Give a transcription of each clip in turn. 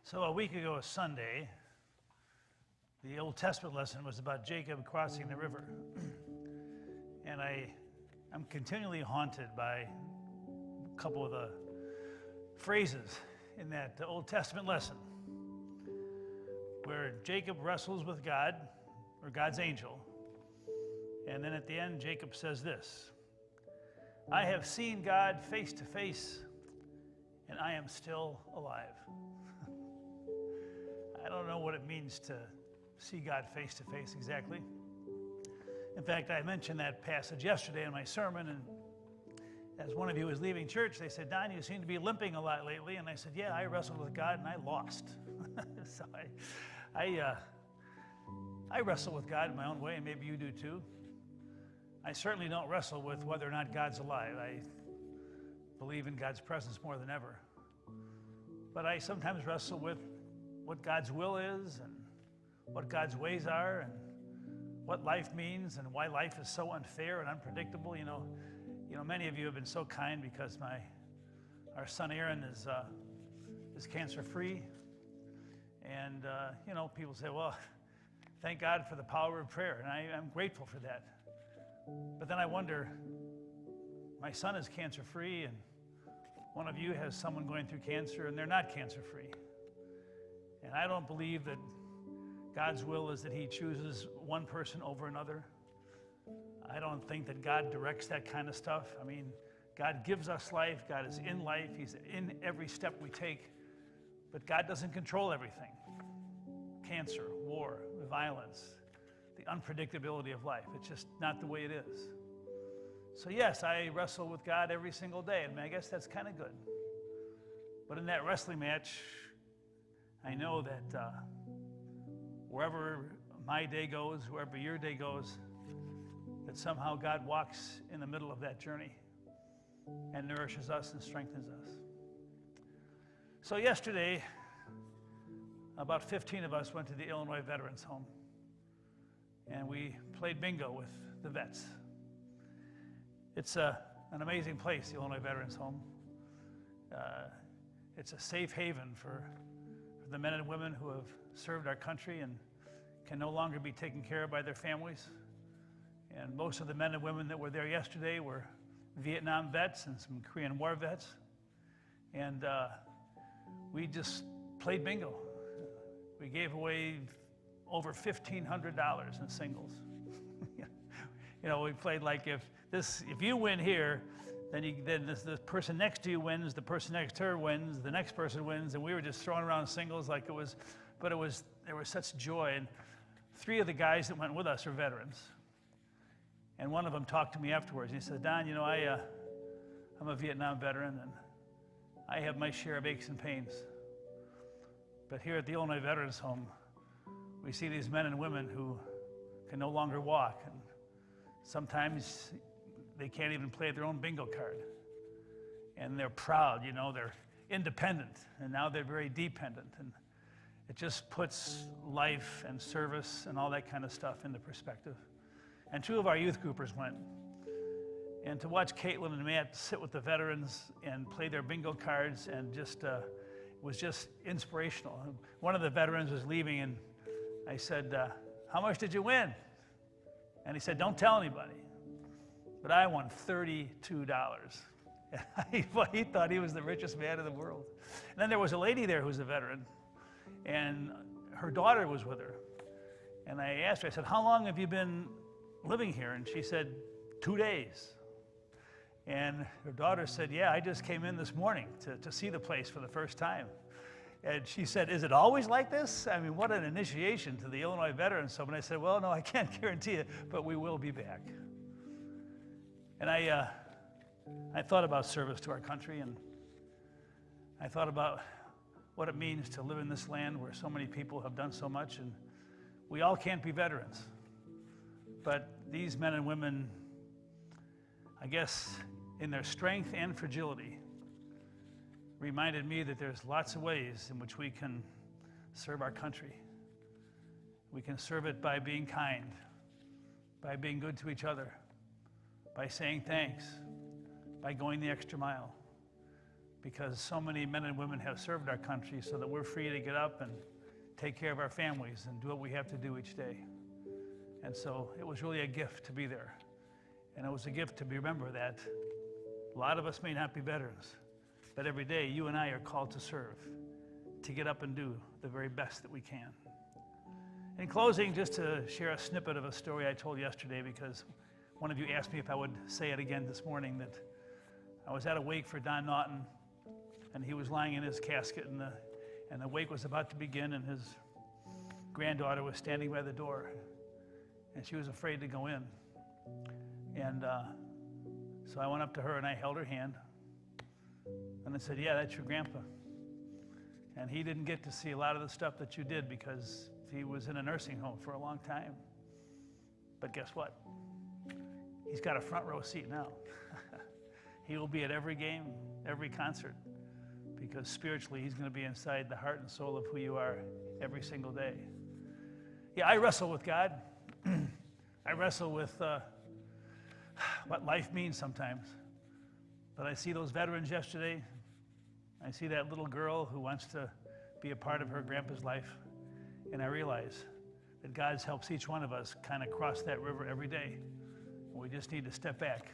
So a week ago, Sunday, the Old Testament lesson was about Jacob crossing the river. And I'm continually haunted by a couple of the phrases in that Old Testament lesson where Jacob wrestles with God, or God's angel, and then at the end, Jacob says this: "I have seen God face to face, and I am still alive." I don't know what it means to see God face to face exactly. In fact, I mentioned that passage yesterday in my sermon, and as one of you was leaving church, they said, "Don, you seem to be limping a lot lately." And I said, "Yeah, I wrestled with God and I lost." So I wrestle with God in my own way, and maybe you do too. I certainly don't wrestle with whether or not God's alive. I believe in God's presence more than ever. But I sometimes wrestle with what God's will is and what God's ways are and what life means and why life is so unfair and unpredictable. You know, many of you have been so kind because our son Aaron is cancer-free. And, people say, well, thank God for the power of prayer. And I'm grateful for that. But then I wonder, my son is cancer-free, and one of you has someone going through cancer, and they're not cancer-free. And I don't believe that God's will is that he chooses one person over another. I don't think that God directs that kind of stuff. I mean, God gives us life. God is in life. He's in every step we take. But God doesn't control everything. Cancer, war, violence, the unpredictability of life. It's just not the way it is. So yes, I wrestle with God every single day, and I guess that's kind of good. But in that wrestling match, I know that wherever my day goes, wherever your day goes, that somehow God walks in the middle of that journey and nourishes us and strengthens us. So yesterday, about 15 of us went to the Illinois Veterans Home, and we played bingo with the vets. It's an amazing place, the Illinois Veterans Home. It's a safe haven for the men and women who have served our country and can no longer be taken care of by their families. And most of the men and women that were there yesterday were Vietnam vets and some Korean War vets. And we just played bingo. We gave away over $1,500 in singles. We played like if you win here, then this person next to you wins, the person next to her wins, the next person wins, and we were just throwing around singles like it was, there was such joy. And 3 of the guys that went with us are veterans. And one of them talked to me afterwards, and he said, "Don, I'm a Vietnam veteran, and I have my share of aches and pains. But here at the Illinois Veterans Home, we see these men and women who can no longer walk, and sometimes they can't even play their own bingo card. And they're proud, they're independent, and now they're very dependent. And it just puts life and service and all that kind of stuff into perspective." And 2 of our youth groupers went. And to watch Caitlin and Matt sit with the veterans and play their bingo cards and just was just inspirational. One of the veterans was leaving, and I said, "How much did you win?" And he said, "Don't tell anybody." But I won $32. He thought he was the richest man in the world. And then there was a lady there who's a veteran, and her daughter was with her. And I asked her, I said, "How long have you been living here?" And she said, 2 days. And her daughter said, "Yeah, I just came in this morning to see the place for the first time." And she said, "Is it always like this? I mean, what an initiation to the Illinois Veterans Home." And I said, "Well, no, I can't guarantee it, but we will be back." And I thought about service to our country, and I thought about what it means to live in this land where so many people have done so much, and we all can't be veterans. But these men and women, I guess, in their strength and fragility, reminded me that there's lots of ways in which we can serve our country. We can serve it by being kind, by being good to each other, by saying thanks, by going the extra mile, because so many men and women have served our country so that we're free to get up and take care of our families and do what we have to do each day. And so it was really a gift to be there. And it was a gift to remember that a lot of us may not be veterans, but every day you and I are called to serve, to get up and do the very best that we can. In closing, just to share a snippet of a story I told yesterday, because one of you asked me if I would say it again this morning, that I was at a wake for Don Naughton, and he was lying in his casket, and the wake was about to begin, and his granddaughter was standing by the door, and she was afraid to go in. And so I went up to her, and I held her hand, and I said, "Yeah, that's your grandpa. And he didn't get to see a lot of the stuff that you did because he was in a nursing home for a long time. But guess what? He's got a front row seat now. He will be at every game, every concert, because spiritually he's going to be inside the heart and soul of who you are every single day." Yeah, I wrestle with God. I wrestle with what life means sometimes. But I see those veterans yesterday. I see that little girl who wants to be a part of her grandpa's life. And I realize that God helps each one of us kind of cross that river every day. We just need to step back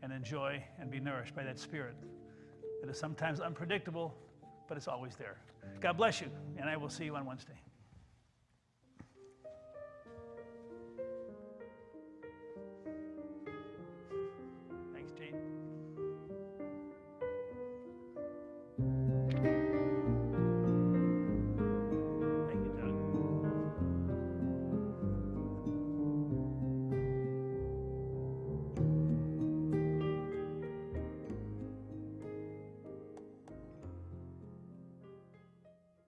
and enjoy and be nourished by that spirit that is sometimes unpredictable, but it's always there. God bless you, and I will see you on Wednesday.